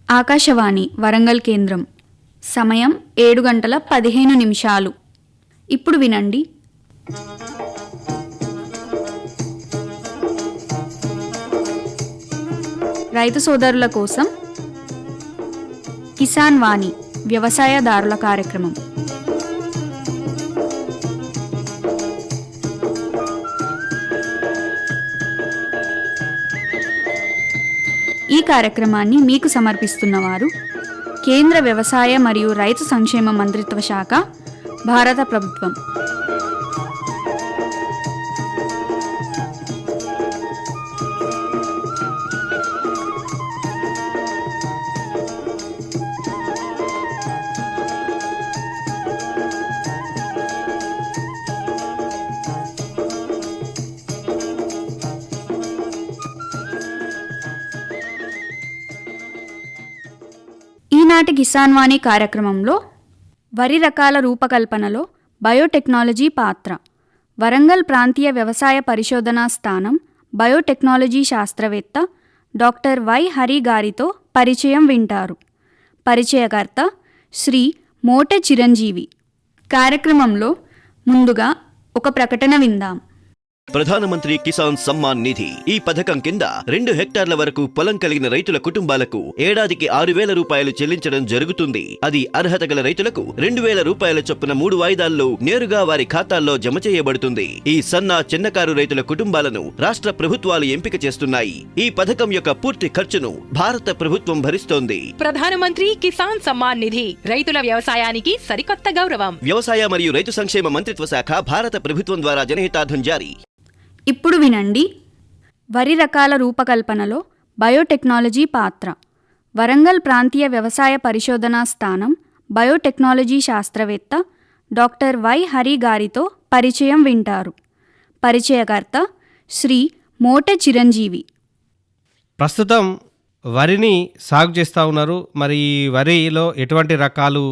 ఆకాశవాణి వరంగల్ కేంద్రం. సమయం 7:15. ఇప్పుడు వినండి. రైతు సోదరుల కోసం కిసాన్ వాణి వ్యవసాయదారుల కార్యక్రమం. ఈ కార్యక్రమాన్ని మీకు సమర్పిస్తున్నవారు కేంద్ర వ్యవసాయ మరియు రైతు సంక్షేమ మంత్రిత్వ శాఖ, భారత ప్రభుత్వం. ఈనాటి కిసాన్ వాణి కార్యక్రమంలో వరి రకాల రూపకల్పనలో బయోటెక్నాలజీ పాత్ర, వరంగల్ ప్రాంతీయ వ్యవసాయ పరిశోధనా స్థానం బయోటెక్నాలజీ శాస్త్రవేత్త డాక్టర్ వై హరి గారితో పరిచయం వింటారు. పరిచయకర్త శ్రీ మోటె చిరంజీవి. కార్యక్రమంలో ముందుగా ఒక ప్రకటన విందాం. ప్రధానమంత్రి కిసాన్ సమ్మాన్ నిధి ఈ పథకం కింద 2 హెక్టార్ల వరకు పొలం కలిగిన రైతుల కుటుంబాలకు ఏడాదికి 6,000 రూపాయలు చెల్లించడం జరుగుతుంది. అది అర్హత గల రైతులకు 2,000 రూపాయల చొప్పున 3 వాయిదాల్లో నేరుగా వారి ఖాతాల్లో జమ చేయబడుతుంది. ఈ సన్న చిన్నకారు రైతుల కుటుంబాలను రాష్ట్ర ప్రభుత్వాలు ఎంపిక చేస్తున్నాయి. ఈ పథకం యొక్క పూర్తి ఖర్చును భారత ప్రభుత్వం భరిస్తోంది. ప్రధానమంత్రి కిసాన్ సమ్మాన్ నిధి రైతుల వ్యవసాయానికి సరికొత్త గౌరవం. వ్యవసాయ మరియు రైతు సంక్షేమ మంత్రిత్వ శాఖ, భారత ప్రభుత్వం ద్వారా జనహితార్థం జారీ. ఇప్పుడు వినండి. వరి రకాల రూపకల్పనలో బయోటెక్నాలజీ పాత్ర, వరంగల్ ప్రాంతీయ వ్యవసాయ పరిశోధనా స్థానం బయోటెక్నాలజీ శాస్త్రవేత్త డాక్టర్ వై హరి గారితో పరిచయం వింటారు. పరిచయకర్త శ్రీ మోటె చిరంజీవి. ప్రస్తుతం వరిని సాగు చేస్తూ ఉన్నారు. మరి ఈ వరిలో ఎటువంటి రకాలు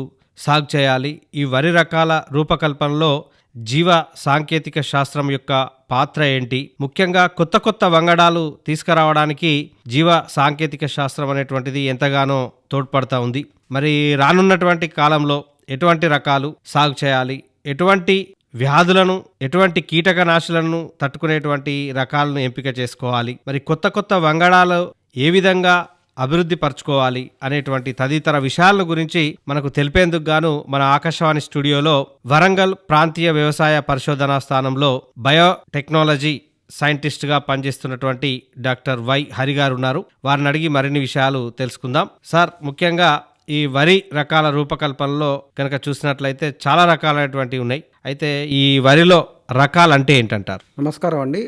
సాగు చేయాలి, ఈ వరి రకాల రూపకల్పనలో జీవ సాంకేతిక శాస్త్రం యొక్క పాత్ర ఏంటి, ముఖ్యంగా కొత్త కొత్త వంగడాలు తీసుకురావడానికి జీవ సాంకేతిక శాస్త్రం అనేటువంటిది ఎంతగానో తోడ్పడతా ఉంది. మరి రానున్నటువంటి కాలంలో ఎటువంటి రకాలు సాగు చేయాలి, ఎటువంటి వ్యాధులను, ఎటువంటి కీటకనాశులను తట్టుకునేటువంటి రకాలను ఎంపిక చేసుకోవాలి, మరి కొత్త కొత్త వంగడాలు ఏ విధంగా అభివృద్ధి పరచుకోవాలి అనేటువంటి తదితర విషయాల గురించి మనకు తెలిపేందుకు గాను మన ఆకాశవాణి స్టూడియోలో వరంగల్ ప్రాంతీయ వ్యవసాయ పరిశోధనా స్థానంలో బయోటెక్నాలజీ సైంటిస్ట్గా పనిచేస్తున్నటువంటి డాక్టర్ వై హరి గారు ఉన్నారు. వారిని అడిగి మరిన్ని విషయాలు తెలుసుకుందాం. సార్, ముఖ్యంగా ఈ వరి రకాల రూపకల్పనలో కనుక చూసినట్లయితే చాలా రకాలైనటువంటివి ఉన్నాయి. అయితే ఈ వరిలో రకాలు అంటే ఏంటంటారు? నమస్కారం అండి.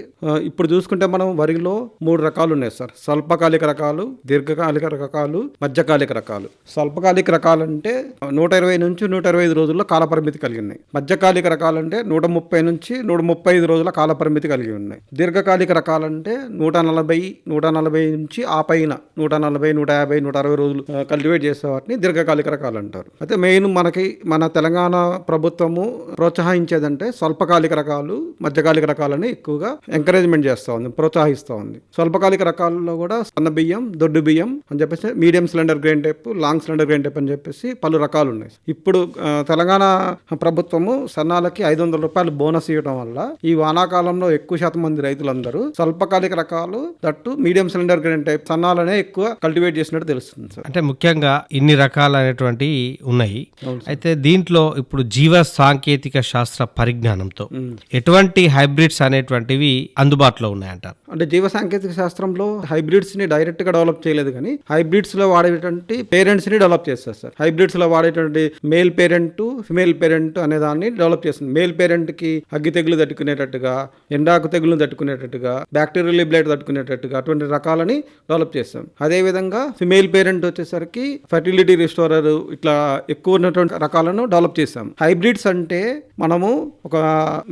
ఇప్పుడు చూసుకుంటే మనం వరిలో 3 రకాలు ఉన్నాయి సార్. స్వల్పకాలిక రకాలు, దీర్ఘకాలిక రకాలు, మధ్యకాలిక రకాలు. స్వల్పకాలిక రకాలు అంటే 120 నుంచి 125 రోజుల్లో కాలపరిమితి కలిగి ఉన్నాయి. మధ్యకాలిక రకాలు అంటే 130 నుంచి 135 రోజుల కాలపరిమితి కలిగి ఉన్నాయి. దీర్ఘకాలిక రకాలంటే 140 నుంచి ఆ పైన 140, 150, 160 రోజులు కల్టివేట్ చేసే వాటిని దీర్ఘకాలిక రకాలు అంటారు. అయితే మెయిన్ మన తెలంగాణ ప్రభుత్వము ప్రోత్సహించేదంటే స్వల్పకాలిక రకాలు, మధ్యకాలిక రకాలని ఎక్కువగా ఎంకరేజ్మెంట్ చేస్తూ ఉంది, ప్రోత్సహిస్తూ ఉంది. స్వల్పకాలిక రకాలలో కూడా సన్న బియ్యం, దొడ్డు బియ్యం అని చెప్పేసి, medium slender grain type, long cylinder grain type అని చెప్పేసి పలు రకాలు ఉన్నాయి. ఇప్పుడు తెలంగాణ ప్రభుత్వము సన్నాలకి 500 రూపాయలు బోనస్ ఇవ్వడం వల్ల ఈ వానాకాలంలో ఎక్కువ శాతం మంది రైతులందరూ స్వల్పకాలిక రకాలు, దట్టు మీడియం సిలిండర్ గ్రెయిన్ టైప్ సన్నాలనే ఎక్కువ కల్టివేట్ చేసినట్టు తెలుస్తుంది సార్. అంటే ముఖ్యంగా ఇన్ని రకాలైనటువంటి ఉన్నాయి. అయితే దీంట్లో ఇప్పుడు జీవ సాంకేతిక శాస్త్ర పరిజ్ఞానంతో ఎటువంటి హైబ్రిడ్స్ అనేటువంటివి అందుబాటులో ఉన్నాయంటారు? అంటే జీవ సాంకేతిక శాస్త్రంలో హైబ్రిడ్స్ ని డైరెక్ట్ గా డెవలప్ చేయలేదు, కానీ హైబ్రిడ్స్ లో వాడేటువంటి పేరెంట్స్ ని డెవలప్ చేస్తారు సార్. హైబ్రిడ్స్ లో వాడేటువంటి మేల్ పేరెంట్, ఫిమేల్ పేరెంట్ అనే దాన్ని డెవలప్ చేస్తుంది. మేల్ పేరెంట్ కి అగ్గి తెగులు తట్టుకునేటట్టుగా, ఎండాకు తెగులు తట్టుకునేటట్టుగా, బ్యాక్టీరియల్ బ్లైట్ తట్టుకునేటట్టుగా అటువంటి రకాలని డెవలప్ చేస్తాం. అదే విధంగా ఫిమేల్ పేరెంట్ వచ్చేసరికి ఫర్టిలిటీ రిస్టోరర్, ఇట్లా ఎక్కువ ఉన్నటువంటి రకాలను డెవలప్ చేస్తాం. హైబ్రిడ్స్ అంటే మనము ఒక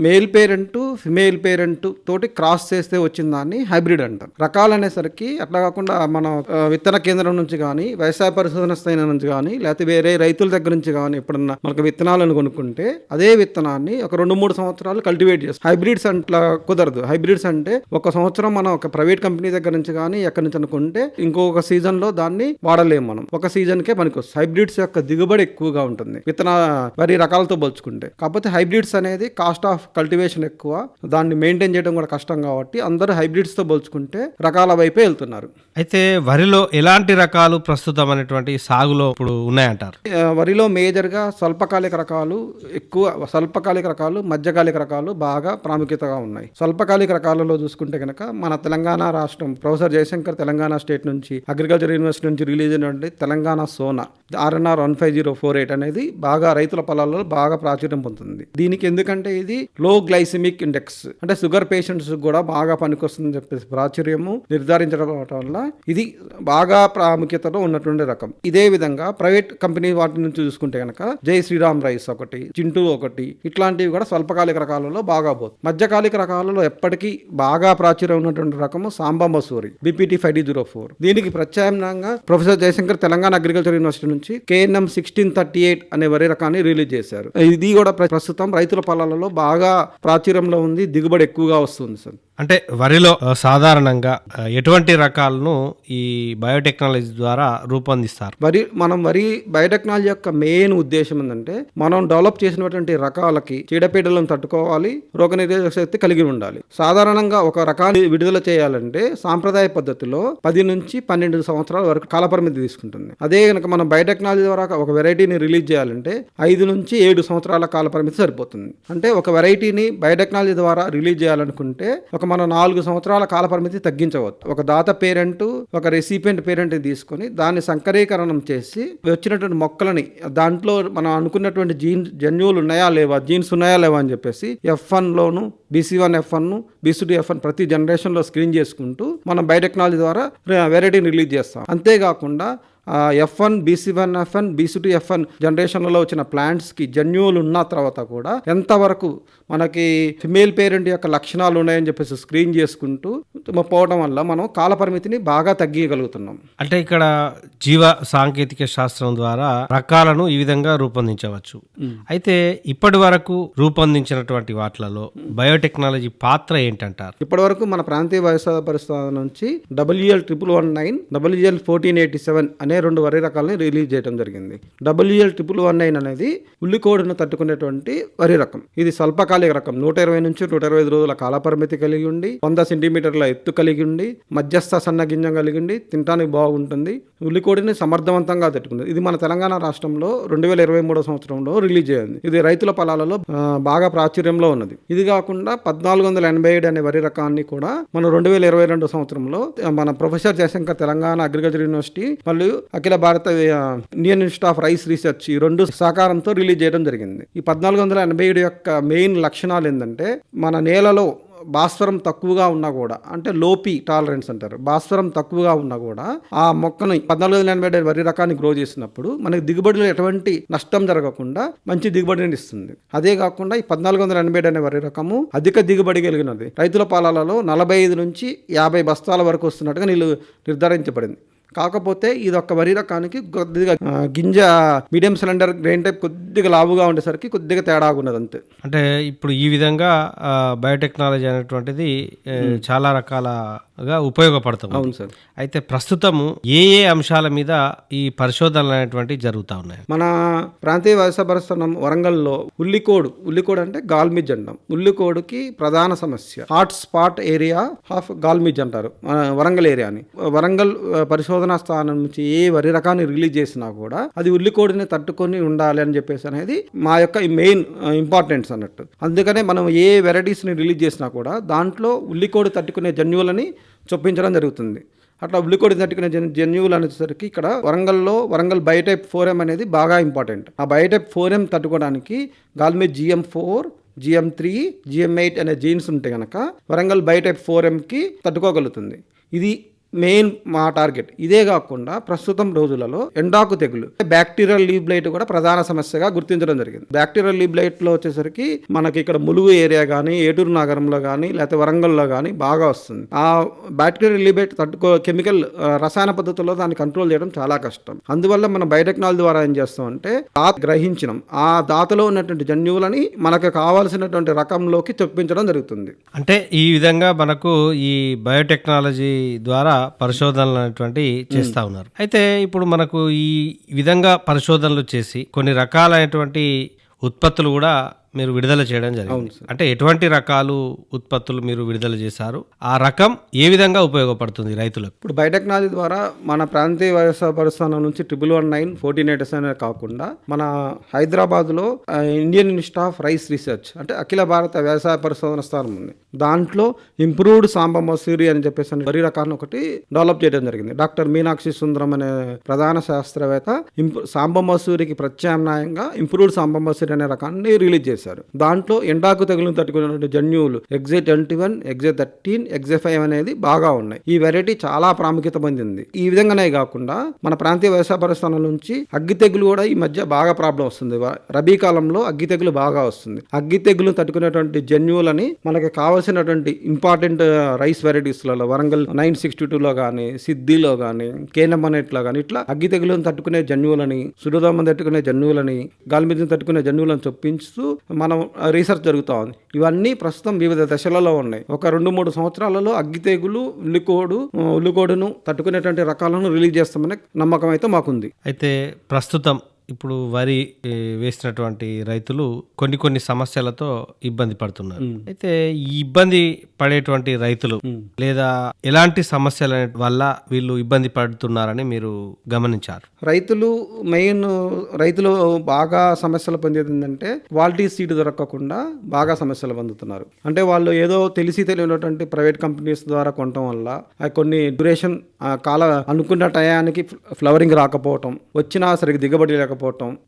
మేల్ పేరెంట్ ఫిమేల్ పేరెంట్ తోటి క్రాస్ చేస్తే వచ్చిన దాన్ని హైబ్రిడ్ అంటారు. రకాలు అనేసరికి అట్లా కాకుండా మనం విత్తన కేంద్రం నుంచి కానీ వ్యవసాయ పరిశోధన స్థానం నుంచి కానీ లేకపోతే వేరే రైతుల దగ్గర నుంచి కానీ ఎప్పుడన్నా మనకు విత్తనాలను కొనుక్కుంటే అదే విత్తనాన్ని ఒక 2-3 సంవత్సరాలు కల్టివేట్ చేస్తాం. హైబ్రిడ్స్ అట్లా కుదరదు. హైబ్రిడ్స్ అంటే ఒక సంవత్సరం మనం ఒక ప్రైవేట్ కంపెనీ దగ్గర నుంచి కానీ ఎక్కడి నుంచి అనుకుంటే ఇంకొక సీజన్ లో దాన్ని వాడలేము. మనం ఒక సీజన్ కే మనకు హైబ్రిడ్స్ యొక్క దిగుబడి ఎక్కువగా ఉంటుంది విత్తన వరి రకాలతో పోల్చుకుంటే. కాకపోతే హైబ్రిడ్స్ అనేది కాస్ట్ ఆఫ్ కల్టివేషన్ ఎక్కువ, దాన్ని మెయింటైన్ చేయడం కూడా కష్టం కాబట్టి అందరూ హైబ్రిడ్స్ తో పోల్చుకుంటే రకాల వైపే వెళ్తున్నారు. అయితే వరిలో ఎలాంటి రకాలు ప్రస్తుతం అనేటువంటి సాగులో ఇప్పుడు ఉన్నాయంటారు? వరిలో మేజర్ గా స్వల్పకాలిక రకాలు ఎక్కువ, స్వల్పకాలిక రకాలు మధ్యకాలిక రకాలు బాగా ప్రాముఖ్యతగా ఉన్నాయి. స్వల్పకాలిక రకాలలో చూసుకుంటే కనుక మన తెలంగాణ రాష్ట్రం ప్రొఫెసర్ జయశంకర్ తెలంగాణ స్టేట్ నుంచి అగ్రికల్చర్ యూనివర్సిటీ నుంచి రిలీజ్ అయినటువంటి తెలంగాణ సోనా RNR 15048 అనేది బాగా రైతుల పొలాల్లో బాగా ప్రాచుర్యం పొందుతుంది. దీనికి ఎందుకంటే ఇది లో గ్లైసిమిక్ ఇండెక్స్ అంటే షుగర్ పేషెంట్స్ కూడా బాగా పనికొస్తుందని చెప్పేసి ప్రాచుర్యము నిర్ధారించడం వల్ల ఇది బాగా ప్రాముఖ్యతలో ఉన్నటువంటి రకం. ఇదే విధంగా ప్రైవేట్ కంపెనీ వాటి నుంచి చూసుకుంటే కనుక జై శ్రీరామ్ రైస్ ఒకటి, చింటూ ఒకటి, ఇట్లాంటివి కూడా స్వల్పకాలిక రకాలలో బాగా పోతుంది. మధ్యకాలిక రకాలలో ఎప్పటికీ బాగా ప్రాచుర్యం ఉన్నటువంటి రకము సాంబా మసూరి BPT 5D04. దీనికి ప్రత్యామ్నాయంగా professor Jayashankar Telangana agriculture university నుంచి KNM 1638 అనే వరి రకాన్ని రిలీజ్ చేశారు. ఇది కూడా ప్రస్తుతం రైతుల పొలాలలో బాగా ప్రాచుర్యంలో ఉంది, దిగుబడి ఎక్కువగా వస్తుంది సార్. అంటే వరిలో సాధారణంగా ఎటువంటి రకాలను ఈ బయోటెక్నాలజీ ద్వారా రూపొందిస్తారు? మనం వరి బయోటెక్నాలజీ యొక్క మెయిన్ ఉద్దేశం ఏంటంటే మనం డెవలప్ చేసినటువంటి రకాలకి చీడపీడలను తట్టుకోవాలి, రోగనిరోధక శక్తి కలిగి ఉండాలి. సాధారణంగా ఒక రకాన్ని విడుదల చేయాలంటే సాంప్రదాయ పద్ధతిలో 10 నుంచి 12 సంవత్సరాల వరకు కాలపరిమితి తీసుకుంటుంది. అదే కనుక మనం బయోటెక్నాలజీ ద్వారా ఒక వెరైటీని రిలీజ్ చేయాలంటే 5 నుంచి 7 సంవత్సరాల కాలపరిమితి సరిపోతుంది. అంటే ఒక వెరైటీని బయోటెక్నాలజీ ద్వారా రిలీజ్ చేయాలనుకుంటే మనం 4 సంవత్సరాల కాలపరిమితి తగ్గించవచ్చు. ఒక దాత పేరెంట్ ఒక రెసిపియంట్ పేరెంట్ తీసుకొని దాన్ని సంకరీకరణం చేసి వచ్చినటువంటి మొక్కలని దాంట్లో మనం అనుకున్నటువంటి జన్యువులు ఉన్నాయా లేవా, జీన్స్ ఉన్నాయా లేవా అని చెప్పేసి F1 లోను BC1 F1 BC2 F1 ప్రతి జనరేషన్లో స్క్రీన్ చేసుకుంటూ మనం బయోటెక్నాలజీ ద్వారా వెరైటీని రిలీజ్ చేస్తాం. అంతేకాకుండా F1 BC1 F1 BC2 F1 జనరేషన్లలో వచ్చిన ప్లాంట్స్కి జన్యువులు ఉన్న తర్వాత కూడా ఎంతవరకు మనకి ఫిమేల్ పేరెంట్ యొక్క లక్షణాలు ఉన్నాయని చెప్పేసి స్క్రీన్ చేసుకుంటూ పోవడం వల్ల మనం కాలపరిమితిని బాగా తగ్గించగలుగుతున్నాం. అంటే ఇక్కడ జీవ సాంకేతిక శాస్త్రం ద్వారా రకాలను ఈ విధంగా రూపొందించవచ్చు. అయితే ఇప్పటి వరకు రూపొందించినటువంటి వాటిలలో బయోటెక్నాలజీ పాత్ర ఏంటంటారు? ఇప్పటి వరకు మన ప్రాంతీయ వ్యవసాయ పరిశోధన నుంచి WL1119 WL1487 అనే 2 వరి రకాలని రిలీజ్ చేయడం జరిగింది. WL1119 అనేది ఉల్లికోడును తట్టుకునేటువంటి వరి రకం. ఇది స్వల్పకాలిక రకం, 120 నుంచి 125 రోజుల కాలపరిమితి కలిగి ఉండి 100 సెంటీమీటర్ల ఎత్తు కలిగి ఉండి మధ్యస్థ సన్న గింజ కలిగి ఉండి తినడానికి బాగుంటుంది. ఉల్లికోడిని సమర్థవంతంగా తట్టుకుంది. ఇది మన తెలంగాణ రాష్ట్రంలో 2023 సంవత్సరంలో రిలీజ్ అయ్యింది. ఇది రైతుల పొలాలలో బాగా ప్రాచుర్యంలో ఉన్నది. ఇది కాకుండా 1487 అనే వరి రకాన్ని కూడా మనం 2022 సంవత్సరంలో మన professor Jayashankar Telangana agriculture university మరియు అఖిల భారత Indian institute of rice research ఈ 2 సహకారంతో రిలీజ్ చేయడం జరిగింది. ఈ 1487 యొక్క మెయిన్ లక్షణాలు ఏంటంటే మన నేలలో భాస్వరం తక్కువగా ఉన్నా కూడా, అంటే లోపీ టాలరెన్స్ అంటారు, భాస్వరం తక్కువగా ఉన్నా కూడా ఆ మొక్కను 1487 వరి రకాన్ని గ్రో చేసినప్పుడు మనకి దిగుబడిలో ఎటువంటి నష్టం జరగకుండా మంచి దిగుబడిని ఇస్తుంది. అదే కాకుండా ఈ 1487 అనే వరి రకము అధిక దిగుబడి కలిగినది. రైతుల పొలాలలో 45 నుంచి 50 బస్తాల వరకు వస్తున్నట్టుగా నిర్ధారించబడింది. కాకపోతే ఇది ఒక వరి రకానికి కొద్దిగా గింజ మీడియం సిలిండర్ గ్రెయిన్ టైప్ కొద్దిగా లావుగా ఉండేసరికి కొద్దిగా తేడా ఉన్నది అంతే. అంటే ఇప్పుడు ఈ విధంగా బయోటెక్నాలజీ అనేటువంటిది చాలా రకాలుగా ఉపయోగపడుతుంది. అవును సార్. అయితే ప్రస్తుతము ఏ అంశాల మీద ఈ పరిశోధనలు అనేటువంటివి జరుగుతూ ఉన్నాయి? మన ప్రాంతీయ వ్యవసాయ పరిశ్రమ వరంగల్లో ఉల్లికోడు అంటే గాల్మిజ్ అంటాం. ఉల్లికోడుకి ప్రధాన సమస్య హాట్ స్పాట్ ఏరియా ఆఫ్ గాల్మిజ్ అంటారు వరంగల్ ఏరియాని. వరంగల్ పరిశోధన స్థానం నుంచి ఏ వరి రకాన్ని రిలీజ్ చేసినా కూడా అది ఉల్లికోడిని తట్టుకొని ఉండాలి అని చెప్పేసి అనేది మా యొక్క మెయిన్ ఇంపార్టెన్స్ అన్నట్టు. అందుకనే మనం ఏ వెరైటీస్ని రిలీజ్ చేసినా కూడా దాంట్లో ఉల్లికోడి తట్టుకునే జన్యువులని చొప్పించడం జరుగుతుంది. అట్లా ఉల్లికోడి తట్టుకునే జన్యువులు అనేసరికి ఇక్కడ వరంగల్ బయోటైప్ 4M అనేది బాగా ఇంపార్టెంట్. ఆ biotype 4M తట్టుకోవడానికి గాల్మిజ్ GM4 GM3 GM8 అనే జీన్స్ ఉంటే కనుక వరంగల్ బయోటైప్ 4Mకి తట్టుకోగలుగుతుంది. ఇది మెయిన్ మా టార్గెట్. ఇదే కాకుండా ప్రస్తుతం రోజులలో ఎండాకు తెగులు, బ్యాక్టీరియల్ లీవ్ బ్లైట్ కూడా ప్రధాన సమస్యగా గుర్తించడం జరిగింది. బ్యాక్టీరియల్ లీవ్ బ్లైట్ లో వచ్చేసరికి మనకి ఇక్కడ ములుగు ఏరియా కానీ, ఏటూరు నగరంలో కానీ, లేకపోతే వరంగల్లో కానీ బాగా వస్తుంది. ఆ బ్యాక్టీరియల్ లీవ్ బ్లైట్ కెమికల్ రసాయన పద్ధతుల్లో దాన్ని కంట్రోల్ చేయడం చాలా కష్టం. అందువల్ల మనం బయోటెక్నాలజీ ద్వారా ఏం చేస్తామంటే గ్రహించడం, ఆ దాతలో ఉన్నటువంటి జన్యువులని మనకు కావాల్సినటువంటి రకంలోకి చొప్పించడం జరుగుతుంది. అంటే ఈ విధంగా మనకు ఈ బయోటెక్నాలజీ ద్వారా పరిశోధనలు అనేటువంటి చేస్తా ఉన్నారు. అయితే ఇప్పుడు మనకు ఈ విధంగా పరిశోధనలు చేసి కొన్ని రకాలైనటువంటి ఉత్పత్తులు కూడా మీరు విడుదల చేయడం జరిగింది. అంటే ఎటువంటి రకాలు ఉత్పత్తులు మీరు విడుదల చేశారు, ఆ రకం ఏ విధంగా ఉపయోగపడుతుంది రైతులకు? ఇప్పుడు బయోటెక్నాలజీ ద్వారా మన ప్రాంతీయ వ్యవసాయ పరిస్థానం నుంచి 111 1480 అనే కాకుండా మన హైదరాబాద్లో Indian institute of rice research అంటే అఖిల భారత వ్యవసాయ పరిశోధన స్థానం ఉంది. దాంట్లో ఇంప్రూవ్డ్ సాంబ మసూరి అని చెప్పేసి వరి రకాన్ని ఒకటి డెవలప్ చేయడం జరిగింది. డాక్టర్ మీనాక్షి సుందరం అనే ప్రధాన శాస్త్రవేత్త సాంబ మసూరికి ప్రత్యామ్నాయంగా ఇంప్రూవ్డ్ సాంబ మసూరి అనే రకాన్ని రిలీజ్ చేశారు. దాంట్లో ఎండాకు తెగులను తట్టుకున్నటువంటి జన్యువులు XA21, XA13, XA5 అనేది బాగా ఉన్నాయి. ఈ వెరైటీ చాలా ప్రాముఖ్యత పొందింది. ఈ విధంగానే కాకుండా మన ప్రాంతీయ వ్యవసాయ పరిస్థానం నుంచి అగ్గి తెగులు కూడా ఈ మధ్య బాగా ప్రాబ్లం వస్తుంది. రబీ కాలంలో అగ్గి తెగులు బాగా వస్తుంది. అగ్గి తెగులు తట్టుకునేటువంటి జన్యువులని మనకి కావాల్సినటువంటి ఇంపార్టెంట్ రైస్ వెరైటీస్లలో వరంగల్ 962లో కానీ, సిద్ధిలో కానీ, కేనమనేట్లో కానీ ఇట్లా అగ్గి తెగులను తట్టుకునే జన్యువులని, సుడిదోమను తట్టుకునే జన్యువులని, గాలిమిదిని తట్టుకునే జన్యువులను చొప్పించుతూ మనం రీసెర్చ్ జరుగుతూ ఉంది. ఇవన్నీ ప్రస్తుతం వివిధ దశలలో ఉన్నాయి. ఒక 2-3 సంవత్సరాలలో అగ్గి తెగులు, ఉల్లికోడును తట్టుకునేటువంటి రకాలను రిలీజ్ చేస్తామనే నమ్మకం అయితే మాకుంది. అయితే ప్రస్తుతం ఇప్పుడు వరి వేసినటువంటి రైతులు కొన్ని సమస్యలతో ఇబ్బంది పడుతున్నారు. అయితే ఈ ఇబ్బంది పడేటువంటి రైతులు లేదా ఎలాంటి సమస్యల వల్ల వీళ్ళు ఇబ్బంది పడుతున్నారని మీరు గమనించారు? రైతులు బాగా సమస్యలు పొందేది ఏంటంటే క్వాలిటీ సీడ్ దొరకకుండా బాగా సమస్యలు పొందుతున్నారు. అంటే వాళ్ళు ఏదో తెలియనటువంటి ప్రైవేట్ కంపెనీస్ ద్వారా కొనటం వల్ల కొన్ని డ్యూరేషన్ అనుకున్న టయానికి ఫ్లవరింగ్ రాకపోవటం, వచ్చినా సరిగ్గా దిగబడి లేకపోవటం,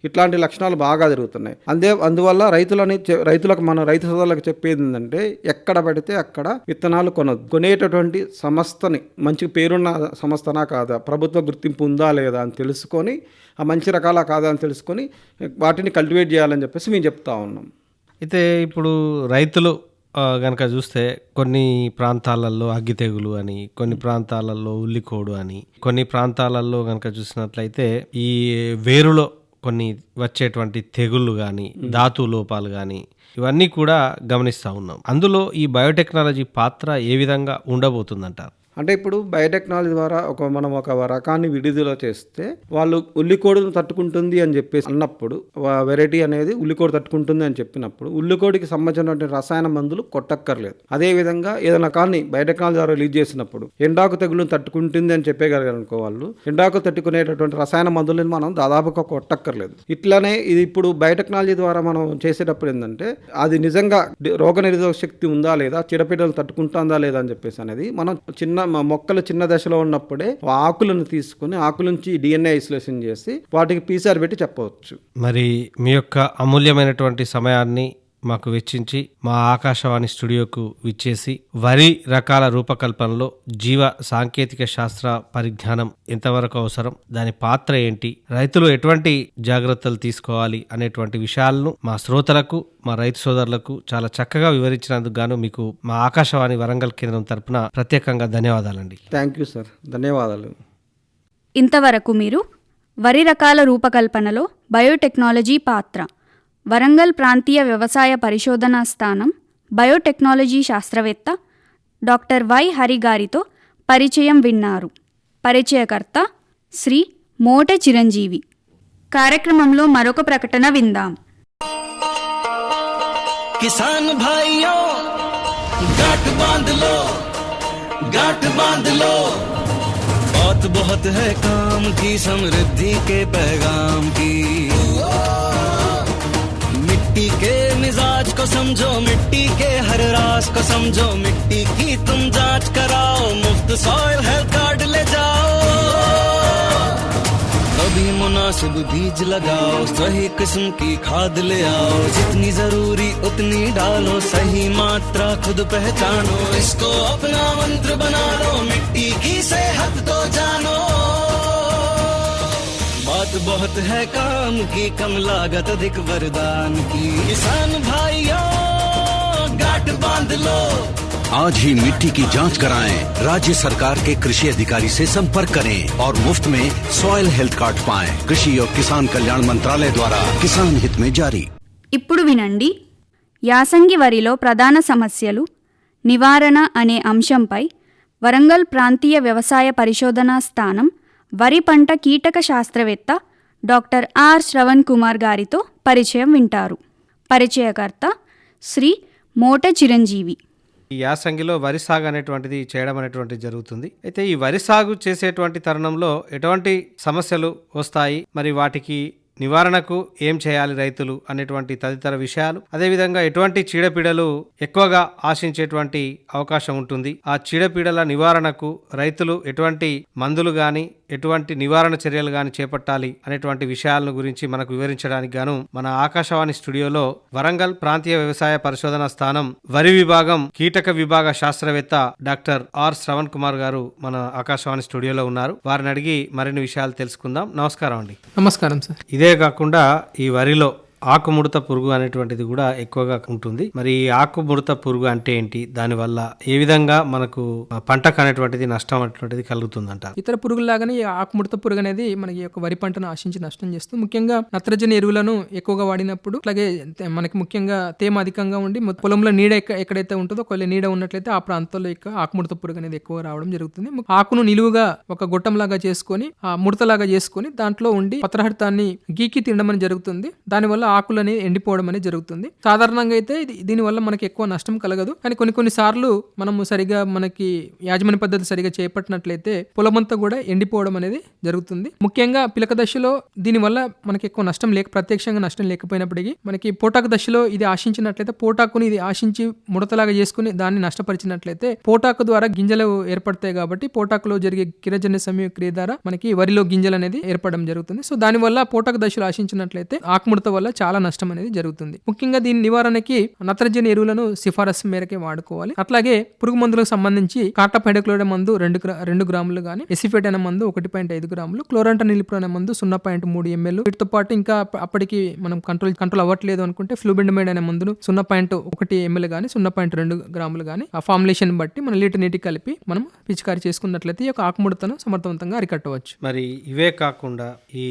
ఇట్లాంటి లక్షణాలు బాగా జరుగుతున్నాయి. అందువల్ల రైతులకు మన రైతు సోదరులకు చెప్పేది ఏంటంటే ఎక్కడ పడితే అక్కడ విత్తనాలు కొనేటటువంటి సంస్థని, మంచి పేరున్న సంస్థనా కాదా, ప్రభుత్వ గుర్తింపు ఉందా లేదా అని తెలుసుకొని, ఆ మంచి రకాల కాదా అని తెలుసుకొని వాటిని కల్టివేట్ చేయాలని చెప్పేసి మేము చెప్తా ఉన్నాం. అయితే ఇప్పుడు రైతులు కనుక చూస్తే కొన్ని ప్రాంతాలలో అగ్గి తెగులు అని, కొన్ని ప్రాంతాలలో ఉల్లికోడు అని, కొన్ని ప్రాంతాలలో కనుక చూసినట్లయితే ఈ వేరులో కొన్ని వచ్చేటువంటి తెగుళ్ళు కానీ, ధాతు లోపాలు కానీ, ఇవన్నీ కూడా గమనిస్తూ ఉన్నాం. అందులో ఈ బయోటెక్నాలజీ పాత్ర ఏ విధంగా ఉండబోతుందంటారు? అంటే ఇప్పుడు బయోటెక్నాలజీ ద్వారా మనం ఒక రకాన్ని విడుదల చేస్తే వాళ్ళు ఉల్లికోడును తట్టుకుంటుంది అని చెప్పేసి అన్నప్పుడు, వెరైటీ అనేది ఉల్లికోడు తట్టుకుంటుంది అని చెప్పినప్పుడు ఉల్లికోడికి సంబంధించినటువంటి రసాయన మందులు కొట్టక్కర్లేదు. అదేవిధంగా ఏదైనా కానీ బయోటెక్నాలజీ ద్వారా రిలీజ్ చేసినప్పుడు ఎండాకు తెగులను తట్టుకుంటుంది అని చెప్పగలరనుకో, వాళ్ళు ఎండాకు తట్టుకునేటటువంటి రసాయన మందులను మనం దాదాపుగా కొట్టక్కర్లేదు. ఇట్లానే ఇది ఇప్పుడు బయోటెక్నాలజీ ద్వారా మనం చేసేటప్పుడు ఏంటంటే అది నిజంగా రోగనిరోధక శక్తి ఉందా లేదా, చీడపీడలు తట్టుకుంటుందా లేదా అని చెప్పేసి అనేది మనం మొక్కలు చిన్న దశలో ఉన్నప్పుడే ఆకులను తీసుకుని ఆకుల నుంచి DNA ఐసోలేషన్ చేసి వాటికి PCR పెట్టి చెప్పవచ్చు. మరి మీ యొక్క అమూల్యమైనటువంటి సమయాన్ని మాకు వెచ్చించి మా ఆకాశవాణి స్టూడియోకు విచ్చేసి వరి రకాల రూపకల్పనలో జీవ సాంకేతిక శాస్త్ర పరిజ్ఞానం ఎంతవరకు అవసరం, దాని పాత్ర ఏంటి, రైతులు ఎటువంటి జాగ్రత్తలు తీసుకోవాలి అనేటువంటి విషయాలను మా శ్రోతలకు, మా రైతు సోదరులకు చాలా చక్కగా వివరించినందుకు గాను మీకు మా ఆకాశవాణి వరంగల్ కేంద్రం తరపున ప్రత్యేకంగా ధన్యవాదాలండి. థ్యాంక్ యూ సార్, ధన్యవాదాలు. ఇంతవరకు మీరు వరి రకాల రూపకల్పనలో బయోటెక్నాలజీ పాత్ర, వరంగల్ ప్రాంతీయ వ్యవసాయ పరిశోధనా స్థానం బయోటెక్నాలజీ శాస్త్రవేత్త డాక్టర్ వై హరి గారితో పరిచయం విన్నారు. పరిచయకర్త శ్రీ మోటె చిరంజీవి. కార్యక్రమంలో మరొక ప్రకటన విందాం. किसान भाइयों गांठ बांध लो बहुत बहुत है काम की, समृद्धि के पैगाम की। मिट्टी के मिजाज को समझो, मिट्टी के हर राज को समझो, मिट्टी की तुम जांच कराओ, मुफ्त सॉइल हेल्थ कार्ड ले जाओ। अब भी मुनासिब बीज लगाओ, सही किस्म की खाद ले आओ, जितनी जरूरी उतनी डालो, सही मात्रा खुद पहचानो, इसको अपना मंत्र बना लो, मिट्टी की सेहत तो जानो। बात बहुत है काम की, कम लागत अधिक वरदान की, किसान भाइयों गांठ बांध लो। आज ही मिट्टी की जांच कराएं, राज्य सरकार के कृषि अधिकारी से संपर्क करें और मुफ्त में सॉइल हेल्थ कार्ड पाएं। कृषि और किसान कल्याण मंत्रालय द्वारा किसान हित में जारी। ఇప్పుడు వినండి యాసంగి వరిలో ప్రధాన సమస్యలు నివారణ అనే అంశంపై వరంగల్ ప్రాంతీయ వ్యవసాయ పరిశోధనా స్థానం వరి పంట కీటక శాస్త్రవేత్త డాక్టర్ ఆర్ శ్రవణ్ కుమార్ గారితో పరిచయం వింటారు. పరిచయకర్త శ్రీ మోట చిరంజీవి. ఈ యాసంగిలో వరి సాగు అనేటువంటిది చేయడం అనేటువంటిది జరుగుతుంది. అయితే ఈ వరి సాగు చేసేటువంటి తరుణంలో ఎటువంటి సమస్యలు వస్తాయి, మరి వాటికి నివారణకు ఏం చేయాలి రైతులు అనేటువంటి తదితర విషయాలు, అదేవిధంగా ఎటువంటి చీడపీడలు ఎక్కువగా ఆశించేటువంటి అవకాశం ఉంటుంది, ఆ చీడపీడల నివారణకు రైతులు ఎటువంటి మందులు గాని ఎటువంటి నివారణ చర్యలు గాని చేపట్టాలి అనేటువంటి విషయాలను గురించి మనకు వివరించడానికి గాను మన ఆకాశవాణి స్టూడియోలో వరంగల్ ప్రాంతీయ వ్యవసాయ పరిశోధనా స్థానం వరి విభాగం కీటక విభాగ శాస్త్రవేత్త డాక్టర్ ఆర్ శ్రవణ్ కుమార్ గారు మన ఆకాశవాణి స్టూడియోలో ఉన్నారు. వారిని అడిగి మరిన్ని విషయాలు తెలుసుకుందాం. నమస్కారం అండి. నమస్కారం సార్. ఇదే కాకుండా ఈ వరిలో ఆకుముడత పురుగు అనేటువంటిది కూడా ఎక్కువగా ఉంటుంది. మరి ఈ ఆకుముడత పురుగు అంటే ఏంటి, దానివల్ల ఏ విధంగా మనకు పంటకు అనేటువంటిది నష్టం అనేటువంటిది కలుగుతుందంట? ఇతర పురుగులాగానే ఈ ఆకుముడత పురుగు అనేది మనకి యొక్క వరి పంటను ఆశించి నష్టం చేస్తుంది. ముఖ్యంగా నత్రజని ఎరువులను ఎక్కువగా వాడినప్పుడు, అలాగే మనకి ముఖ్యంగా తేమ అధికంగా ఉండి పొలంలో నీడ ఎక్కడైతే ఉంటుందో ఒకవేళ నీడ ఉన్నట్లయితే ఆ ప్రాంతంలో యొక్క ఆకుముడత పురుగు అనేది ఎక్కువ రావడం జరుగుతుంది. ఆకును నిలువుగా ఒక గొట్టంలాగా చేసుకొని ఆ ముడతలాగా చేసుకొని దాంట్లో ఉండి పత్రహరితాన్ని గీకి తినడం అనేది జరుగుతుంది. దానివల్ల ఆకులు అనేది ఎండిపోవడం అనేది జరుగుతుంది. సాధారణంగా అయితే దీనివల్ల మనకి ఎక్కువ నష్టం కలగదు, కానీ కొన్ని సార్లు మనము సరిగా మనకి యాజమాన్య పద్ధతి సరిగా చేపట్టినట్లయితే పొలమంతా కూడా ఎండిపోవడం అనేది జరుగుతుంది. ముఖ్యంగా పిలక దశలో దీనివల్ల మనకి ఎక్కువ నష్టం ప్రత్యక్షంగా నష్టం లేకపోయినప్పటికీ మనకి పోటాకు దశలో ఇది ఆశించినట్లయితే పోటాకుని ఇది ఆశించి ముడతలాగా చేసుకుని దాన్ని నష్టపరిచినట్లయితే పోటాకు ద్వారా గింజలు ఏర్పడతాయి. కాబట్టి పోటాకులో జరిగే కిరజన్య సంయోగక్రియ ద్వారా మనకి వరిలో గింజలు అనేది ఏర్పడడం జరుగుతుంది. సో దానివల్ల పోటాకు దశలో ఆశించినట్లయితే ఆకుముడత వల్ల చాలా నష్టం అనేది జరుగుతుంది. ముఖ్యంగా దీని నివారణకి నత్రజని ఎరువులను సిఫారసు మేరకే వాడుకోవాలి. అట్లాగే పురుగు మందులకు సంబంధించి కార్టాపైడక్లోరైడ్ మందు 2 గ్రాములు గానీ, ఎసిఫేట్ అనే మందు 1.5 గ్రాములు, క్లోరంటనిలిప్రోల్ అనే మందు 0.3 ml, వీటితో పాటు ఇంకా అప్పటికి మనం కంట్రోల్ అవ్వట్లేదు అనుకుంటే ఫ్లూబెండమైడ్ అనే మందును 0.1 ml గానీ 0.2 గ్రాములు గానీ ఆ ఫార్ములేషన్ బట్టి మనం లీటర్ నీటికి కలిపి మనం పిచికారీ చేసుకున్నట్లయితే ఈ యొక్క ఆకుముడతను సమర్థవంతంగా అరికట్టవచ్చు. మరి ఇవే కాకుండా ఈ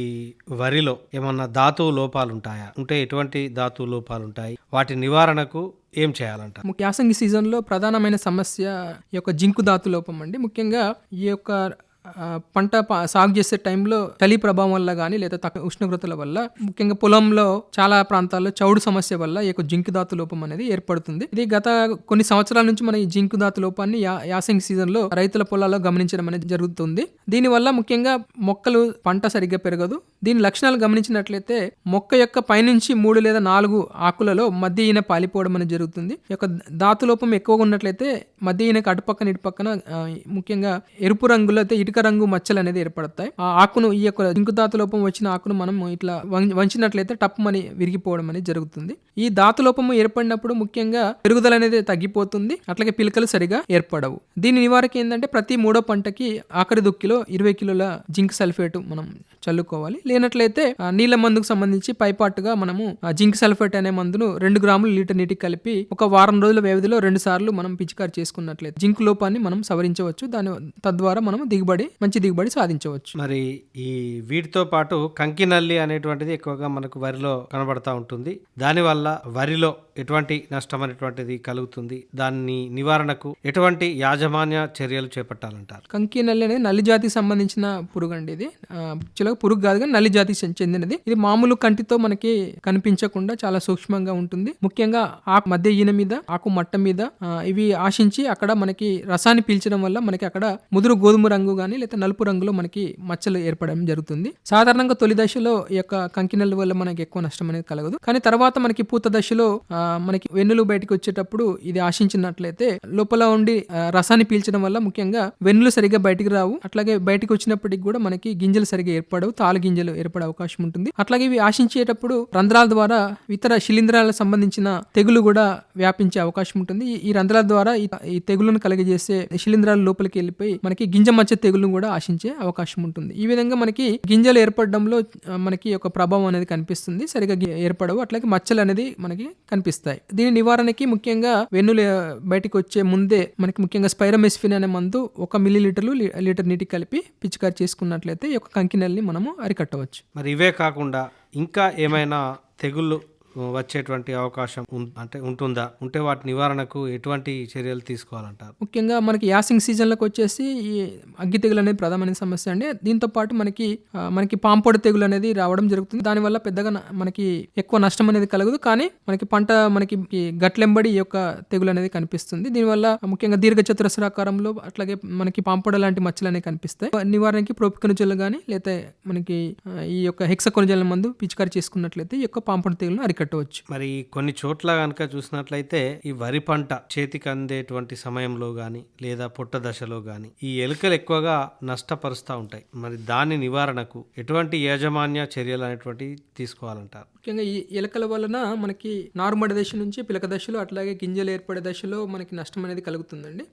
వరిలో ఏమన్నా ధాతువు లోపాలు ఉంటాయా? ఉంటే ఎటువంటి ధాతు లోపాలు ఉంటాయి, వాటి నివారణకు ఏం చేయాలంట? యాసంగి సీజన్ లో ప్రధానమైన సమస్య ఈ యొక్క జింకు ధాతు లోపం అండి. ముఖ్యంగా ఈ యొక్క పంట సాగు చేసే టైంలో చలి ప్రభావం వల్ల కానీ లేదా తక్కువ ఉష్ణోగ్రతల వల్ల ముఖ్యంగా పొలంలో చాలా ప్రాంతాల్లో చౌడు సమస్య వల్ల ఈ యొక్క జింకు ధాతు లోపం అనేది ఏర్పడుతుంది. ఇది గత కొన్ని సంవత్సరాల నుంచి మన ఈ జింకు ధాతు లోపాన్ని యాసంగి సీజన్ లో రైతుల పొలాల్లో గమనించడం అనేది జరుగుతుంది. దీనివల్ల ముఖ్యంగా మొక్కలు పంట సరిగ్గా పెరగదు. దీని లక్షణాలు గమనించినట్లయితే మొక్క యొక్క పైనుంచి 3 లేదా 4 ఆకులలో మధ్య ఈన పాలిపోవడం అనేది జరుగుతుంది. ఈ యొక్క ధాతు లోపం ఎక్కువగా ఉన్నట్లయితే మధ్య ఈనకు అటుపక్కన ఇటుపక్కన ముఖ్యంగా ఎరుపు రంగులో అయితే ఇటుక రంగు మచ్చలు అనేది ఏర్పడతాయి. ఆ ఆకును ఈ యొక్క జింకు ధాతు లోపం వచ్చిన ఆకును మనం ఇట్లా వంచినట్లయితే టప్పుమని విరిగిపోవడం అనేది జరుగుతుంది. ఈ ధాతు లోపము ఏర్పడినప్పుడు ముఖ్యంగా పెరుగుదల అనేది తగ్గిపోతుంది. అట్లాగే పిలకలు సరిగా ఏర్పడవు. దీని నివారణ ఏంటంటే ప్రతి 3వ పంటకి ఆఖరి దుక్కిలో 20 కిలోల జింక్ సల్ఫేట్ మనం చల్లుకోవాలి. లేనట్లయితే నీళ్ళ మందుకు సంబంధించి పైపాటుగా మనము జింక్ సల్ఫేట్ అనే మందును 2 గ్రాములు లీటర్ నీటికి కలిపి ఒక వారం రోజుల వ్యవధిలో 2 సార్లు మనం పిచికారి చేసుకున్నట్లయితే జింక్ లోపాన్ని మనం సవరించవచ్చు. తద్వారా మనం మంచి దిగుబడి సాధించవచ్చు. మరి ఈ వీటితో పాటు కంకినల్లి అనేటువంటిది ఎక్కువగా మనకు వరిలో కనబడతా ఉంటుంది. దానివల్ల వరిలో ఎటువంటి నష్టం అనేటువంటిది కలుగుతుంది, దాన్ని నివారణకు ఎటువంటి యాజమాన్య చర్యలు చేపట్టాలంటారు? కంకినల్లి అనేది నల్లి జాతికి సంబంధించిన పురుగు అండి. ఇది పురుగు కాదు కానీ నల్లి జాతికి చెందినది. ఇది మామూలు కంటితో మనకి కనిపించకుండా చాలా సూక్ష్మంగా ఉంటుంది. ముఖ్యంగా ఆకు మధ్య ఈన మీద, ఆకు మట్ట మీద ఇవి ఆశించి అక్కడ మనకి రసాన్ని పీల్చడం వల్ల మనకి అక్కడ ముదురు గోధుమ రంగు గానీ లేదా నలుపు రంగులో మనకి మచ్చలు ఏర్పడడం జరుగుతుంది. సాధారణంగా తొలి దశలో ఈ యొక్క కంకినల్లి వల్ల మనకి ఎక్కువ నష్టం అనేది కలగదు. కానీ తర్వాత మనకి పూత దశలో మనకి వెన్నులు బయటకు వచ్చేటప్పుడు ఇది ఆశించినట్లయితే లోపల ఉండి రసాన్ని పీల్చడం వల్ల ముఖ్యంగా వెన్నులు సరిగా బయటికి రావు. అట్లాగే బయటకు వచ్చినప్పటికి కూడా మనకి గింజలు సరిగా ఏర్పడవు, తాలు గింజలు ఏర్పడే అవకాశం ఉంటుంది. అట్లాగే ఇవి ఆశించేటప్పుడు రంధ్రాల ద్వారా ఇతర శిలీంధ్రాలకు సంబంధించిన తెగులు కూడా వ్యాపించే అవకాశం ఉంటుంది. ఈ రంధ్రాల ద్వారా ఈ తెగులను కలిగజేసే శిలీంధ్రాల లోపలికి వెళ్ళిపోయి మనకి గింజ మచ్చ తెగులను కూడా ఆశించే అవకాశం ఉంటుంది. ఈ విధంగా మనకి గింజలు ఏర్పడడంలో మనకి ఒక ప్రభావం అనేది కనిపిస్తుంది, సరిగా ఏర్పడవు. అట్లాగే మచ్చలు అనేది మనకి కనిపిస్తాయి. దీని నివారణకి ముఖ్యంగా వెన్నులు బయటికి వచ్చే ముందే మనకి ముఖ్యంగా స్పైరమెస్ఫిన్ అనే మందు 1 మిల్లీలీటర్లు లీటర్ నీటికి కలిపి పిచికారి చేసుకున్నట్లయితే ఈ యొక్క కంకినెల్ని మనము అరికట్టవచ్చు. మరి ఇవే కాకుండా ఇంకా ఏమైనా తెగుళ్ళు వచ్చేటువంటి అవకాశం అంటే ఉంటుందా? ఉంటే వాటి నివారణకు ఎటువంటి చర్యలు తీసుకోవాలంటారు? ముఖ్యంగా మనకి యాసింగ్ సీజన్లకు వచ్చేసి ఈ అగ్గి తెగులు అనేది ప్రధానమైన సమస్య అండి. దీంతో పాటు మనకి పాంపొడ తెగులు అనేది రావడం జరుగుతుంది. దానివల్ల పెద్దగా మనకి ఎక్కువ నష్టం అనేది కలగదు, కానీ మనకి పంట మనకి గట్లెంబడి ఈ యొక్క తెగులు అనేది కనిపిస్తుంది. దీనివల్ల ముఖ్యంగా దీర్ఘ చతురస్రాకారంలో అట్లాగే మనకి పాంపొడ లాంటి మచ్చలు అనేవి కనిపిస్తాయి. నివారణకి ప్రోపికనుజల్ కానీ లేదా మనకి ఈ యొక్క హెక్సాకొనజల్ మందు పిచికారి చేసుకున్నట్లయితే ఈ యొక్క పాంపొడ తెగులను అరికట్టవచ్చు. మరి కొన్ని చోట్ల కనుక చూసినట్లయితే ఈ వరి పంట చేతికి అందేటువంటి సమయంలో గాని లేదా పొట్ట దశలో గాని ఈ ఎలుకలు ఎక్కువగా నష్టపరుస్తూ ఉంటాయి. మరి దాని నివారణకు ఎటువంటి యాజమాన్య చర్యలు అనేటువంటి తీసుకోవాలంటారు? ముఖ్యంగా ఈ ఎలుకల వలన మనకి నారుమడి దశ నుంచి పిలక దశలో అట్లాగే గింజలు ఏర్పడే దశలో మనకి నష్టం అనేది కలుగుతుందండి.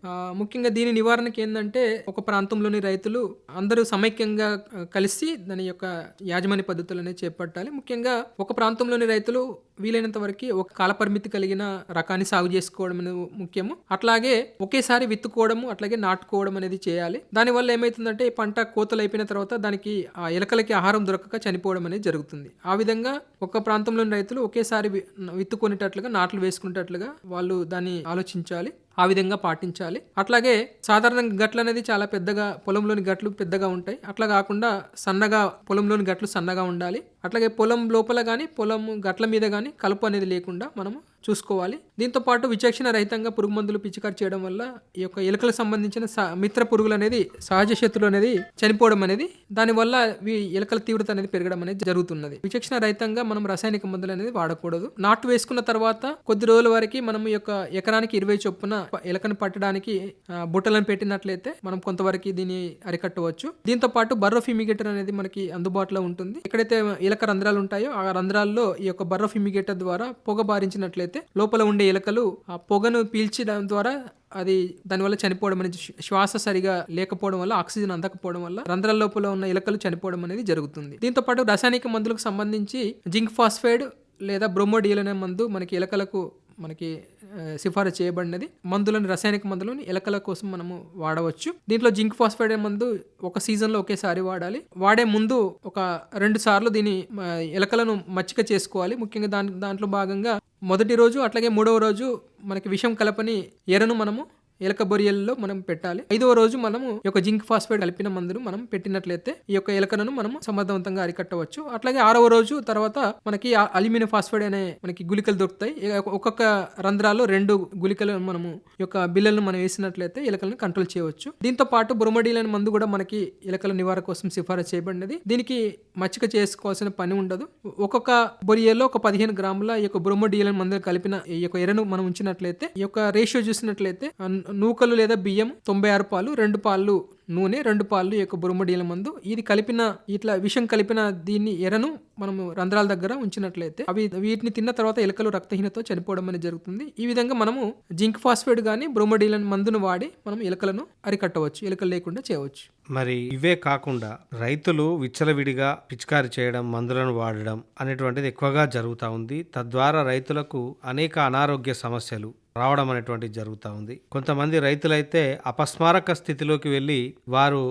ముఖ్యంగా దీని నివారణకి ఏంటంటే ఒక ప్రాంతంలోని రైతులు అందరూ సమైక్యంగా కలిసి దాని యొక్క యాజమాన్య పద్ధతులు అనేది చేపట్టాలి. ముఖ్యంగా ఒక ప్రాంతంలోని రైతులు వీలైనంత వరకు ఒక కాలపరిమితి కలిగిన రకాన్ని సాగు చేసుకోవడం అనేది ముఖ్యము. అట్లాగే ఒకేసారి విత్తుకోవడము అట్లాగే నాటుకోవడం అనేది చేయాలి. దానివల్ల ఏమైతుందంటే ఈ పంట కోతలు అయిపోయిన తర్వాత దానికి ఆ ఎలుకలకి ఆహారం దొరకక చనిపోవడం అనేది జరుగుతుంది. ఆ విధంగా ఒక ప్రాంతంలోని రైతులు ఒకేసారి విత్తుకునేటట్లుగా నాట్లు వేసుకునేటట్లుగా వాళ్ళు దాన్ని ఆలోచించాలి, ఆ విధంగా పాటించాలి. అట్లాగే సాధారణంగా గట్లు అనేది చాలా పెద్దగా పొలంలోని గట్లు పెద్దగా ఉంటాయి. అట్లా కాకుండా సన్నగా పొలంలోని గట్లు సన్నగా ఉండాలి. అట్లాగే పొలం లోపల కానీ పొలం గట్ల మీద కానీ కలుపు అనేది లేకుండా మనము చూసుకోవాలి. దీంతో పాటు విచక్షణ రహితంగా పురుగు మందులు పిచికారి చేయడం వల్ల ఈ యొక్క ఎలుకలకు సంబంధించిన మిత్ర పురుగులు అనేది సహజ శత్రువులు అనేది చనిపోవడం అనేది, దానివల్ల ఎలుకల తీవ్రత అనేది పెరగడం అనేది జరుగుతున్నది. విచక్షణ రహితంగా మనం రసాయనిక మందులు అనేది వాడకూడదు. నాటు వేసుకున్న తర్వాత కొద్ది రోజుల వరకు మనం ఈ యొక్క ఎకరానికి 20 చొప్పున ఎలుకను పట్టడానికి బుట్టలను పెట్టినట్లయితే మనం కొంతవరకు దీన్ని అరికట్టవచ్చు. దీంతో పాటు బర్రో ఫ్యూమిగేటర్ అనేది మనకి అందుబాటులో ఉంటుంది. ఎక్కడైతే ఎలుక రంధ్రాలు ఉంటాయో ఆ రంధ్రాల్లో ఈ యొక్క బర్రో ఫ్యూమిగేటర్ ద్వారా పొగ బారించినట్లయితే లోపల ఉండే ఎలుకలు ఆ పొగను పీల్చడం ద్వారా అది దానివల్ల చనిపోవడం అనేది, శ్వాస సరిగా లేకపోవడం వల్ల ఆక్సిజన్ అందకపోవడం వల్ల రంధ్రాల లోపల ఉన్న ఎలుకలు చనిపోవడం అనేది జరుగుతుంది. దీంతో పాటు రసాయనిక మందులకు సంబంధించి జింక్ ఫాస్ఫైడ్ లేదా బ్రోమోడియల్ అనే మందు మనకి ఎలుకలకు సిఫారసు చేయబడినది. మందులను రసాయనిక మందులను ఎలుకల కోసం మనము వాడవచ్చు. దీంట్లో జింక్ ఫాస్ఫైడ్ మందు ఒక సీజన్లో ఒకేసారి వాడాలి. వాడే ముందు ఒక 2 సార్లు దీని ఎలుకలను మచ్చిక చేసుకోవాలి. ముఖ్యంగా దాంట్లో భాగంగా మొదటి రోజు అట్లాగే 3వ రోజు మనకి విషం కలపని ఎరను మనము ఎలుక బొరియల్లో మనం పెట్టాలి. 5వ రోజు మనము ఈ యొక్క జింక్ ఫాస్ఫైడ్ కలిపిన మందును మనం పెట్టినట్లయితే ఈ యొక్క ఎలుకలను మనం సమర్థవంతంగా అరికట్టవచ్చు. అట్లాగే 6వ రోజు తర్వాత మనకి అల్యూమినియం ఫాస్ఫైడ్ అనే మనకి గుళికలు దొరుకుతాయి. ఒక్కొక్క రంధ్రాల్లో 2 గుళికలు మనము ఈ యొక్క బిళ్ళలను మనం వేసినట్లయితే ఎలుకలను కంట్రోల్ చేయవచ్చు. దీంతో పాటు బ్రోమోడిల్ అనే మందు కూడా మనకి ఎలుకల నివారణ కోసం సిఫారసు చేయబడినది. దీనికి మచ్చిక చేసుకోవాల్సిన పని ఉండదు. ఒక్కొక్క బొరియల్లో ఒక 15 గ్రాముల ఈ యొక్క బ్రోమోడిల్ అనే మందు కలిపిన ఈ యొక్క ఎరను మనం ఉంచినట్లయితే ఈ యొక్క రేషియో చూసినట్లయితే నూకలు లేదా బియ్యం 96 పాలు, 2 పాలు నూనె, 2 పాలు యొక్క బ్రోమోడిల్ మందు, ఇది కలిపిన ఇట్లా విషం కలిపిన దీన్ని ఎరను మనము రంధ్రాల దగ్గర ఉంచినట్లయితే వీటిని తిన్న తర్వాత ఎలుకలు రక్తహీనతో చనిపోవడం అనేది జరుగుతుంది. ఈ విధంగా మనము జింక్ ఫాస్ఫైడ్ కానీ బ్రోమోడిల్ మందును వాడి మనం ఎలుకలను అరికట్టవచ్చు, ఎలుకలు లేకుండా చేయవచ్చు. మరి ఇవే కాకుండా రైతులు విచ్చలవిడిగా పిచికారి చేయడం, మందులను వాడడం అనేటువంటిది ఎక్కువగా జరుగుతూ ఉంది. తద్వారా రైతులకు అనేక అనారోగ్య సమస్యలు రావడం అనేటువంటిది జరుగుతూ ఉంది. కొంతమంది రైతులైతే అపస్మారక స్థితిలోకి వెళ్ళి వారు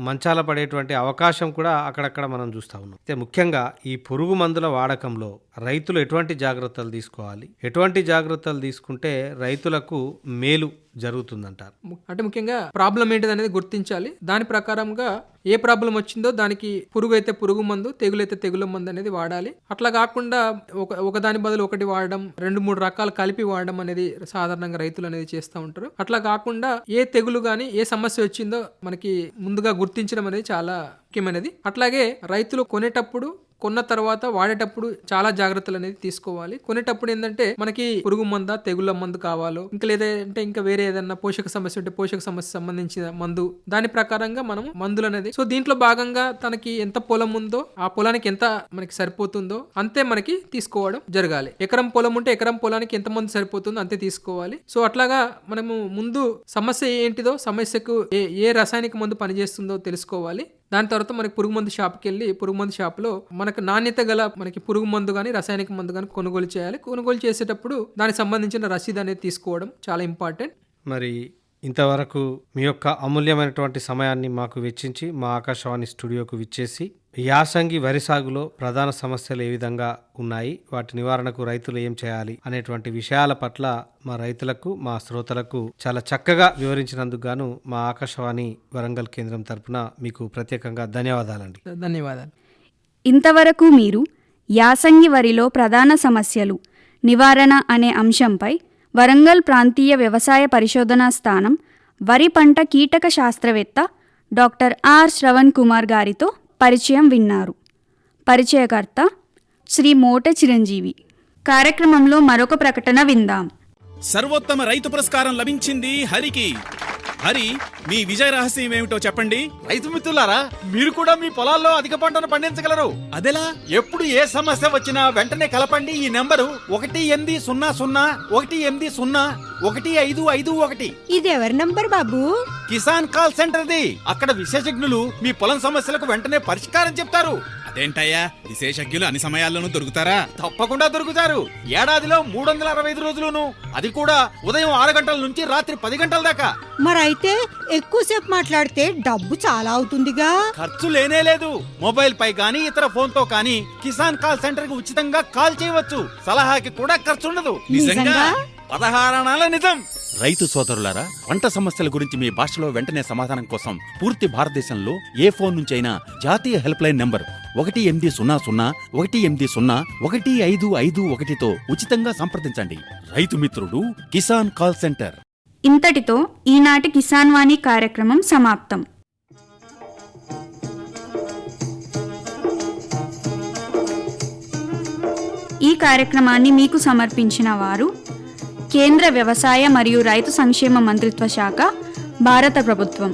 మంచాల పడేటువంటి అవకాశం కూడా అక్కడక్కడ మనం చూస్తూ ఉన్నాం. అయితే ముఖ్యంగా ఈ పురుగు మందుల వాడకంలో రైతులు ఎటువంటి జాగ్రత్తలు తీసుకోవాలి, ఎటువంటి జాగ్రత్తలు తీసుకుంటే రైతులకు మేలు జరుగుతుందంటారు? అంటే ముఖ్యంగా ప్రాబ్లం ఏంటిది అనేది గుర్తించాలి. దాని ప్రకారంగా ఏ ప్రాబ్లం వచ్చిందో దానికి పురుగు అయితే పురుగు మందు, తెగులు అయితే తెగుల మందు అనేది వాడాలి. అట్లా కాకుండా ఒకదాని బదులు ఒకటి వాడడం, 2-3 రకాలు కలిపి వాడడం అనేది సాధారణంగా రైతులు అనేది చేస్తూ ఉంటారు. అట్లా కాకుండా ఏ తెగులు కానీ ఏ సమస్య వచ్చిందో మనకి ముందుగా గుర్తించడం అనేది చాలా ముఖ్యమైనది. అట్లాగే రైతులు కొనేటప్పుడు కొన్న తర్వాత వాడేటప్పుడు చాలా జాగ్రత్తలు అనేది తీసుకోవాలి. కొనేటప్పుడు ఏంటంటే మనకి పురుగు మంద, తెగుళ్ళ మందు కావాలో, ఇంకా లేదంటే ఇంకా వేరే ఏదన్నా పోషక సమస్య ఉంటే పోషక సమస్య సంబంధించిన మందు, దాని ప్రకారంగా మనం మందులు అనేది సో దీంట్లో భాగంగా తనకి ఎంత పొలం ఉందో ఆ పొలానికి ఎంత మనకి సరిపోతుందో అంతే మనకి తీసుకోవడం జరగాలి. ఎకరం పొలం ఉంటే ఎకరం పొలానికి ఎంత మందు సరిపోతుందో అంతే తీసుకోవాలి. సో అట్లాగా మనము ముందు సమస్య ఏంటిదో, సమస్యకు ఏ రసాయనిక మందు పనిచేస్తుందో తెలుసుకోవాలి. దాని తర్వాత మనకి పురుగు మందు షాప్కి వెళ్ళి పురుగు మందు షాప్లో మనకు నాణ్యత గల మనకి పురుగు మందు కానీ రసాయనిక మందు కానీ కొనుగోలు చేయాలి. కొనుగోలు చేసేటప్పుడు దానికి సంబంధించిన రసీదు అనేది తీసుకోవడం చాలా ఇంపార్టెంట్. మరి ఇంతవరకు మీ యొక్క అమూల్యమైనటువంటి సమయాన్ని మాకు వెచ్చించి మా ఆకాశవాణి స్టూడియోకు విచ్చేసి యాసంగి వరి సాగులో ప్రధాన సమస్యలు ఏ విధంగా ఉన్నాయి, వాటి నివారణకు రైతులు ఏం చేయాలి అనేటువంటి విషయాల పట్ల మా రైతులకు, మా శ్రోతలకు చాలా చక్కగా వివరించినందుకు గాను మా ఆకాశవాణి వరంగల్ కేంద్రం తరపున మీకు ప్రత్యేకంగా ధన్యవాదాలండి. ధన్యవాదాలు. ఇంతవరకు మీరు యాసంగి వరిలో ప్రధాన సమస్యలు నివారణ అనే అంశంపై వరంగల్ ప్రాంతీయ వ్యవసాయ పరిశోధనా స్థానం వరి పంట కీటక శాస్త్రవేత్త డాక్టర్ ఆర్ శ్రవణ్ కుమార్ గారితో పరిచయం విన్నారు. పరిచయకర్త శ్రీ మోట చిరంజీవి. కార్యక్రమంలో మరొక ప్రకటన విందాం. సర్వోత్తమ రైతు పురస్కారం లభించింది హరికి. హరి, మీ విజయ రహస్యం ఏమిటో చెప్పండి. రైతు మిత్రులారా, మీరు కూడా మీ పొలాల్లో అధిక పంటను పండించగలరు. అదెలా? ఎప్పుడు ఏ సమస్య వచ్చినా వెంటనే కలపండి ఈ నెంబరు 1800 ఇది ఎవరి నంబర్ బాబు? కిసాన్ కాల్ సెంటర్ది. అక్కడ విశేషజ్ఞులు మీ పొలం సమస్యలకు వెంటనే పరిష్కారం చెప్తారు. అదేంటయ్యా, విశేషజ్ఞులు అన్ని సమయాల్లోనూ దొరుకుతారా? తప్పకుండా దొరుకుతారు. ఏడాదిలో 365 రోజులును, అది కూడా ఉదయం 6 గంటల నుంచి రాత్రి 10 గంటల దాకా. మరైతే ఎక్కువసేపు మాట్లాడితే డబ్బు చాలా అవుతుందిగా. ఖర్చు లేనే లేదు. మొబైల్ పై గానీ ఇతర ఫోన్ తో కానీ కిసాన్ కాల్ సెంటర్ కి ఉచితంగా కాల్ చేయవచ్చు. సలహాకి కూడా ఖర్చు ఉండదు. నిజంగా? 16 అణాల నిజం. రైతు సోదరులారా, పంట సమస్యల గురించి మీ భాషలో వెంటనే సమాధానం కోసం పూర్తి భారతదేశంలో ఏ ఫోన్ నుంచి అయినా జాతీయ హెల్ప్ లైన్ నంబర్ 1800-11800-1551తో ఉచితంగా సంప్రదించండి. రైతు మిత్రుడు కిసాన్ కాల్ సెంటర్. ఇంతటితో ఈనాటి కిసాన్ వాణి కార్యక్రమం సమాప్తం. ఈ కార్యక్రమాన్ని మీకు సమర్పించిన వారు కేంద్ర వ్యవసాయ మరియు రైతు సంక్షేమ మంత్రిత్వ శాఖ, భారత ప్రభుత్వం.